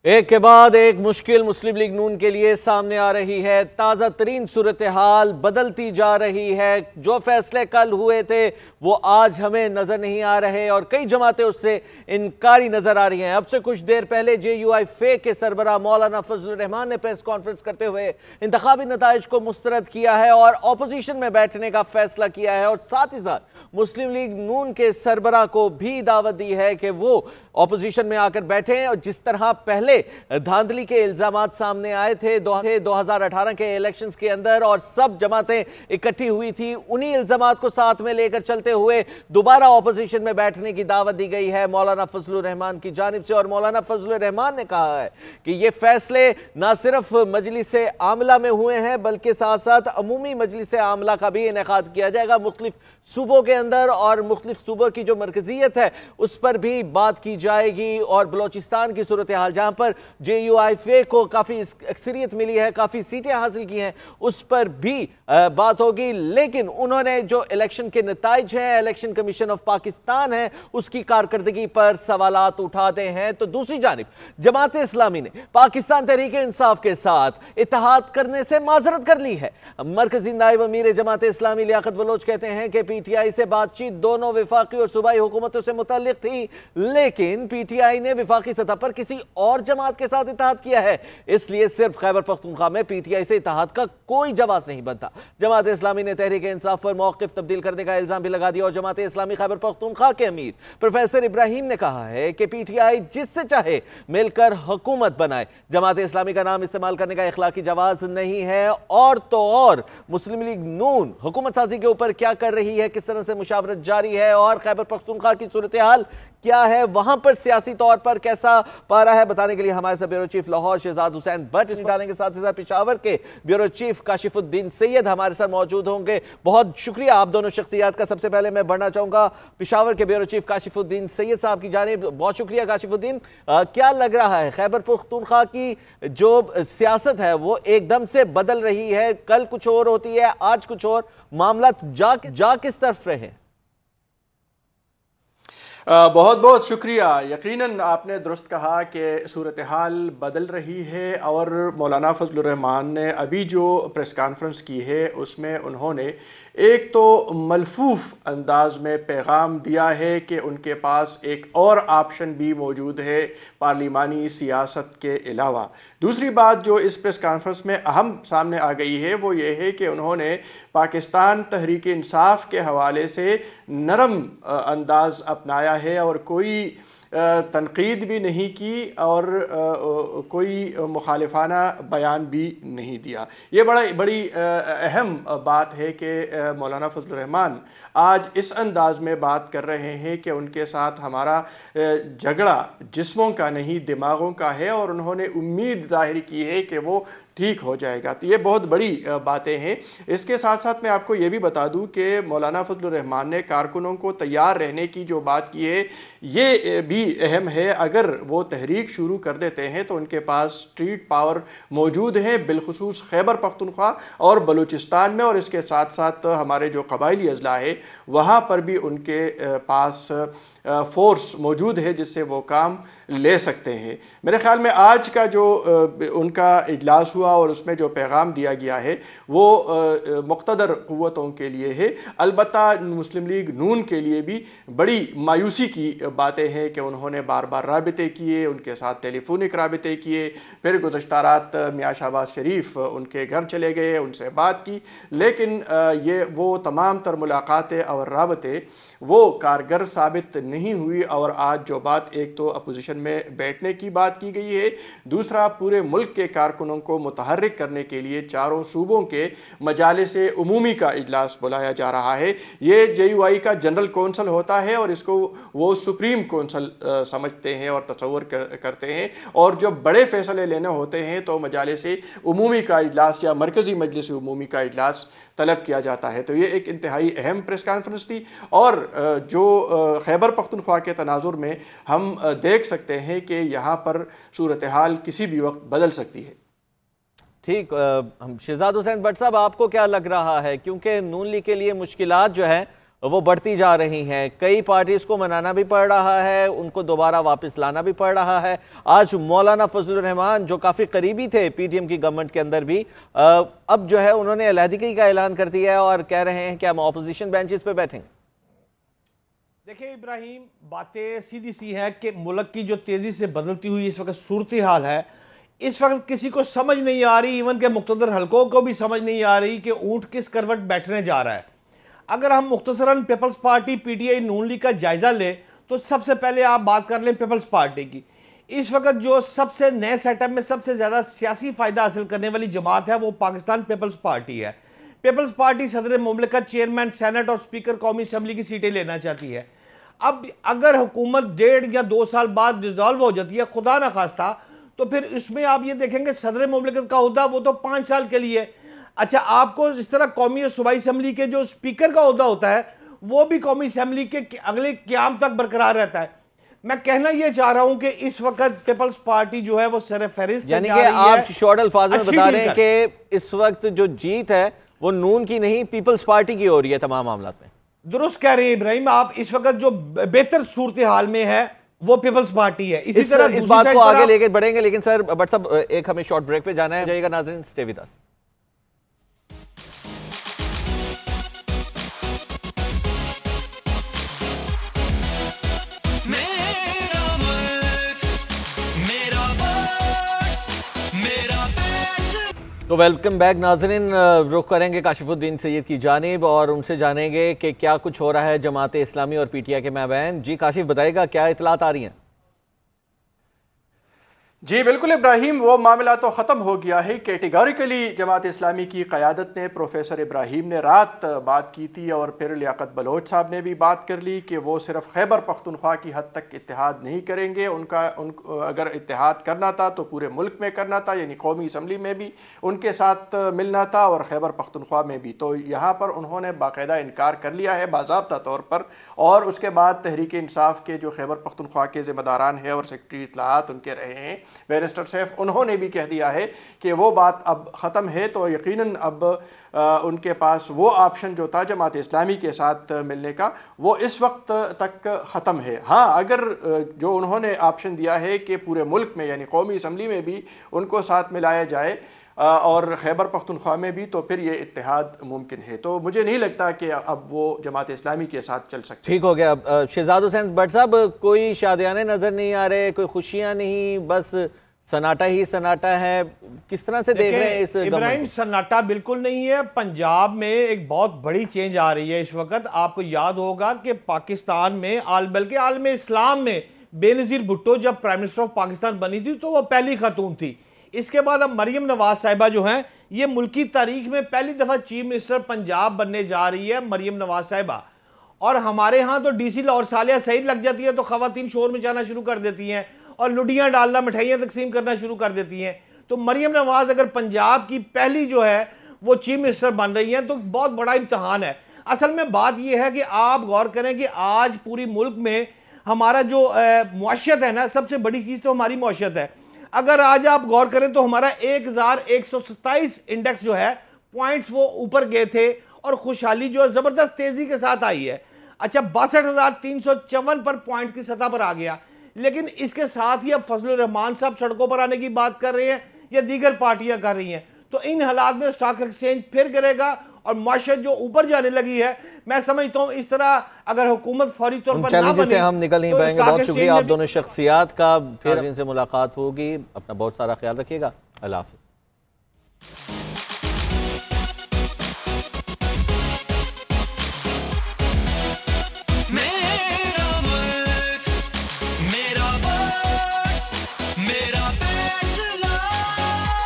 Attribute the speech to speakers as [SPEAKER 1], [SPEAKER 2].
[SPEAKER 1] एक के बाद एक मुश्किल मुस्लिम लीग नून के लिए सामने आ रही है। ताज़ा तरीन सूरत हाल बदलती जा रही है। जो फैसले कल हुए थे वो आज हमें नजर नहीं आ रहे और कई जमातें उससे इनकारी नजर आ रही हैं। अब से कुछ देर पहले JUI-FE के सरबराह मौलाना फजलुर रहमान ने प्रेस कॉन्फ्रेंस करते हुए इंतखाबी नताइज को मुस्तरद किया है और ऑपोजिशन में बैठने का फैसला किया है और साथ ही साथ मुस्लिम लीग नून के सरबराह को भी दावत दी है कि वो ऑपोजिशन में आकर बैठे। और जिस तरह पहले धांधली के इल्जामात सामने आए थे 2018 के इलेक्शंस के अंदर और सब जमातें इकट्ठी हुई थी, उन्हीं इल्जामात को साथ में लेकर चलते हुए दोबारा ऑपोजिशन में बैठने की दावत दी गई है मौलाना फजलुर रहमान की जानिब से। और मौलाना फजलुर रहमान ने कहा है कि ये फैसले ना सिर्फ मजलिस आमला में हुए हैं बल्कि साथ साथ अमूमी मजलिस आमला का भी इनेकाद किया जाएगा मुख्तलिफ सूबों के अंदर और मुख्तलिफ सूबों की जो मरकजियत है उस पर भी बात की जाएगी। और बलोचिस्तान की सूरत हाल जहां पर JUI-FE को काफी अक्सरियत मिली है, काफी सीटें हासिल की हैं, उस पर भी बात होगी। लेकिन उन्होंने जो इलेक्शन के नताइज हैं, इलेक्शन कमीशन ऑफ पाकिस्तान है, उसकी कारकर्दगी पर सवालात उठाते हैं। तो दूसरी जानिब जमात इस्लामी ने पाकिस्तान तहरीक इंसाफ के साथ इत्तेहाद करने से माजरत कर ली है। मरकजी नायब अमीर जमात इस्लामी लियाकत बलोच कहते हैं कि PTI से बातचीत दोनों वफाकी और सूबाई हुकूमतों से मुताल्लिक थी, लेकिन PTI ने वफाकी सतह पर किसी और जमात के साथ इत्तेहाद किया है, इसलिए सिर्फ खैबर पख्तूनख्वा में PTI से इत्तेहाद का कोई जवाब नहीं बनता। जमात इस्लामी ने तहरीक इंसाफ पर मौक़िफ़ तब्दील करने का इल्जाम भी लगा दिया और जमात इस्लामी खैबर पख्तूनख्वा के अमीर प्रोफेसर इब्राहिम ने कहा है कि PTI जिससे चाहे मिलकर हुकूमत बनाए, जमात इस्लामी का नाम इस्तेमाल करने का इखलाकी जवाज नहीं है। और तो और मुस्लिम लीग नून हुकूमत साजी के ऊपर क्या कर रही है, किस तरह से मुशावरत जारी है और खैबर पख्तूनख्वा की सूरत हाल क्या है, वहां पर सियासी तौर पर कैसा पारा है, बताने के लिए हमारे साथ ब्यूरो चीफ लाहौर शहजाद हुसैन भट्ट डालेंगे, साथ ही साथ पेशावर के ब्यूरो चीफ काशिफुद्दीन सैयद हमारे साथ मौजूद होंगे। बहुत शुक्रिया आप दोनों शख्सियात का। सबसे पहले मैं बढ़ना चाहूंगा पेशावर के ब्यूरो चीफ काशिफुद्दीन सैयद साहब की जानिब। बहुत शुक्रिया काशिफुद्दीन। क्या लग रहा है खैबर पख्तूनख्वा की जो सियासत है वो एकदम से बदल रही है, कल कुछ और होती है, आज कुछ और, मामला जा किस तरफ रहे?
[SPEAKER 2] बहुत बहुत शुक्रिया। यकीनन आपने दुरुस्त कहा कि सूरत हाल बदल रही है और मौलाना फजलुर रहमान ने अभी जो प्रेस कॉन्फ्रेंस की है उसमें उन्होंने एक तो मलफूफ अंदाज में पैगाम दिया है कि उनके पास एक और ऑप्शन भी मौजूद है पार्लिमानी सियासत के अलावा। दूसरी बात जो इस प्रेस कॉन्फ्रेंस में अहम सामने आ गई है वो ये है कि उन्होंने पाकिस्तान तहरीक इंसाफ के हवाले से नरम अंदाज अपनाया है और कोई तनकीद भी नहीं की और कोई मुखालिफाना बयान भी नहीं दिया। ये बड़ी अहम बात है कि मौलाना फजलुर रहमान आज इस अंदाज में बात कर रहे हैं कि उनके साथ हमारा झगड़ा जिस्मों का नहीं दिमागों का है और उन्होंने उम्मीद जाहिर की है कि वो ठीक हो जाएगा। तो ये बहुत बड़ी बातें हैं। इसके साथ साथ मैं आपको ये भी बता दूं कि मौलाना फजलुर रहमान ने कारकुनों को तैयार रहने की जो बात की है ये भी अहम है। अगर वो तहरीक शुरू कर देते हैं तो उनके पास स्ट्रीट पावर मौजूद है, बिलखुसूस खैबर पख्तूनख्वा और बलूचिस्तान में, और इसके साथ साथ हमारे जो कबायली अजला है वहाँ पर भी उनके पास फोर्स मौजूद है जिससे वो काम ले सकते हैं। मेरे ख्याल में आज का जो उनका इजलास हुआ और उसमें जो पैगाम दिया गया है वो मुक़्तदर क़ुव्वतों के लिए है। अलबत्ता मुस्लिम लीग नून के लिए भी बड़ी मायूसी की बातें हैं कि उन्होंने बार बार राबिते किए, उनके साथ टेलीफोनिक राबिते किए, फिर गुज़श्ता रात मियां शहबाज शरीफ उनके घर चले गए, उनसे बात की, लेकिन ये वो तमाम तर मुलाकातें और राबते वो कारगर साबित नहीं हुई। और आज जो बात, एक तो अपोजिशन में बैठने की बात की गई है, दूसरा पूरे मुल्क के कारकुनों को मुतहर्रिक करने के लिए चारों सूबों के मजालिस उमूमी का इजलास बुलाया जा रहा है। ये JUI का जनरल कौंसल होता है और इसको वो सुप्रीम कौंसल समझते हैं और तसव्वुर करते हैं, और जब बड़े फैसले लेने होते हैं तो मजालिस उमूमी का इजलास या मरकजी मजलिस उमूमी का इजलास तलब किया जाता है। तो ये एक इंतहाई अहम प्रेस कॉन्फ्रेंस थी और जो खैबर पख्तूनख्वा के तनाजुर में हम देख सकते हैं कि यहाँ पर सूरत हाल किसी भी वक्त बदल सकती है।
[SPEAKER 1] ठीक, हम शहजाद हुसैन भट्ट साहब, आपको क्या लग रहा है, क्योंकि नून लीग के लिए मुश्किलात जो है वो बढ़ती जा रही हैं। कई पार्टीज को मनाना भी पड़ रहा है, उनको दोबारा वापस लाना भी पड़ रहा है। आज मौलाना फजलुर रहमान जो काफ़ी करीबी थे पीटीएम की गवर्नमेंट के अंदर भी, अब जो है उन्होंने अलहदगी का ऐलान कर दिया है और कह रहे हैं कि हम अपोजिशन बेंचेस पे बैठेंगे।
[SPEAKER 3] देखिए इब्राहिम, बातें सीधी सी है कि मुल्क की जो तेज़ी से बदलती हुई इस वक्त सूरत हाल है, इस वक्त किसी को समझ नहीं आ रही, इवन के मुख्तदर हलकों को भी समझ नहीं आ रही कि ऊँट किस करवट बैठने जा रहा है। अगर हम मुख्तसरन पीपल्स पार्टी पीटीआई नून लीग का जायज़ा लें तो सबसे पहले आप बात कर लें पीपल्स पार्टी की। इस वक्त जो सबसे नए सेटअप में सबसे ज़्यादा सियासी फ़ायदा हासिल करने वाली जमात है वो पाकिस्तान पीपल्स पार्टी है। पीपल्स पार्टी सदर मुमलिकत, चेयरमैन सेनेट और स्पीकर कौमी असम्बली की सीटें लेना चाहती है। अब अगर हुकूमत 1.5 या 2 साल बाद डिसॉल्व हो जाती है, खुदा न खास्ता, तो फिर इसमें आप ये देखेंगे सदर मुमलिकत का ओहदा वो तो 5 साल के लिए। अच्छा, आपको इस तरह कौमी और सूबाई असम्बली के जो स्पीकर का ओहदा होता है वो भी कौमी असम्बली के अगले क़याम तक बरकरार रहता है। मैं कहना यह चाह रहा हूं कि इस वक्त पीपल्स पार्टी जो है वो सर फहरिस्त,
[SPEAKER 1] यानी कि आप शॉर्ट अल्फाज में बता रहे हैं कि इस वक्त जो जीत है वो नून की नहीं पीपल्स पार्टी की हो रही है तमाम मामला में।
[SPEAKER 3] दुरुस्त कह रहे हैं इब्राहिम, आप इस वक्त जो बेहतर सूरत हाल में है वो पीपल्स पार्टी है। इसी तरह
[SPEAKER 1] इस बात को आगे लेके बढ़ेंगे, लेकिन सर बट साहब एक हमें शॉर्ट ब्रेक पे जाना है। जाइएगा नाज़रीन, स्टे विद अस। तो वेलकम बैक नाज़रीन, रुख करेंगे काशिफुद्दीन सैयद की जानिब और उनसे जानेंगे कि क्या कुछ हो रहा है जमात इस्लामी और पीटीआई के माबैन। जी काशिफ, बताएगा क्या इतलात आ रही हैं?
[SPEAKER 2] जी बिल्कुल इब्राहिम, वो मामला तो ख़त्म हो गया है। कैटेगोरिकली जमात इस्लामी की क़यादत ने, प्रोफेसर इब्राहिम ने रात बात की थी और फिर लियाकत बलोच साहब ने भी बात कर ली कि वो सिर्फ खैबर पख्तूनख्वा की हद तक इत्तेहाद नहीं करेंगे। अगर इत्तेहाद करना था तो पूरे मुल्क में करना था, यानी कौमी असम्बली में भी उनके साथ मिलना था और खैबर पख्तूनख्वा में भी। तो यहाँ पर उन्होंने बाकायदा इनकार कर लिया है बाज़ाब्ता तौर पर। और उसके बाद तहरीक इंसाफ के जो खैबर पख्तूनख्वा के ज़िम्मेदारान हैं और सेक्रेटरी इत्तलाआत उनके रहे हैं बैरिस्टर सैफ, उन्होंने भी कह दिया है कि वो बात अब ख़त्म है। तो यकीनन अब उनके पास वो ऑप्शन जो था जमात इस्लामी के साथ मिलने का, वो इस वक्त तक ख़त्म है। हाँ, अगर जो उन्होंने ऑप्शन दिया है कि पूरे मुल्क में यानी कौमी असम्बली में भी उनको साथ मिलाया जाए और खैबर पख्तूनख्वा में भी, तो फिर ये इत्तेहाद मुमकिन है। तो मुझे नहीं लगता कि अब वो जमात इस्लामी के साथ चल सकते।
[SPEAKER 1] ठीक हो गया। शहजाद हुसैन भट्ट साहब, कोई शादियाने नजर नहीं आ रहे, कोई खुशियां नहीं, बस सन्नाटा ही सन्नाटा है। किस तरह से देख रहे हैं इस
[SPEAKER 3] इब्राहिम? सन्नाटा बिल्कुल नहीं है। पंजाब में एक बहुत बड़ी चेंज आ रही है इस वक्त। आपको याद होगा कि पाकिस्तान में बल्कि आलम इस्लाम में बेनज़ीर भुट्टो जब प्राइम मिनिस्टर ऑफ पाकिस्तान बनी थी तो वो पहली खातून थी। इसके बाद अब मरियम नवाज साहिबा जो हैं, ये मुल्की तारीख में पहली दफ़ा चीफ मिनिस्टर पंजाब बनने जा रही है मरियम नवाज साहिबा। और हमारे यहाँ तो डीसी लाहौर सालिया सईद लग जाती है तो ख़वातीन शोर मचाना शुरू कर देती हैं और लुडियाँ डालना, मिठाइयाँ तकसीम करना शुरू कर देती हैं। तो मरियम नवाज अगर पंजाब की पहली जो है वो चीफ मिनिस्टर बन रही हैं तो बहुत बड़ा इम्तहान है। असल में बात यह है कि आप गौर करें कि आज पूरी मुल्क में हमारा जो मुआशरत है ना, सबसे बड़ी चीज़ तो हमारी मुआशरत है। अगर आज आप गौर करें तो हमारा 1127 इंडेक्स जो है पॉइंट्स वो ऊपर गए थे और खुशहाली जो है ज़बरदस्त तेज़ी के साथ आई है। अच्छा, 62,354 पर पॉइंट की सतह पर आ गया। लेकिन इसके साथ ही अब फजलुर रहमान साहब सड़कों पर आने की बात कर रहे हैं या दीगर पार्टियां कर रही हैं। तो इन हालात में स्टॉक एक्सचेंज फिर गिरेगा और माशरत जो ऊपर जाने लगी है, मैं समझता हूं इस तरह अगर हुकूमत फौरी तौर पर ना बने
[SPEAKER 1] से हम निकल नहीं पाएंगे। बहुत शुक्रिया आप दोनों शख्सियात का। फिर जिनसे मुलाकात होगी, अपना बहुत सारा ख्याल रखिएगा। अल्लाह हाफिज़।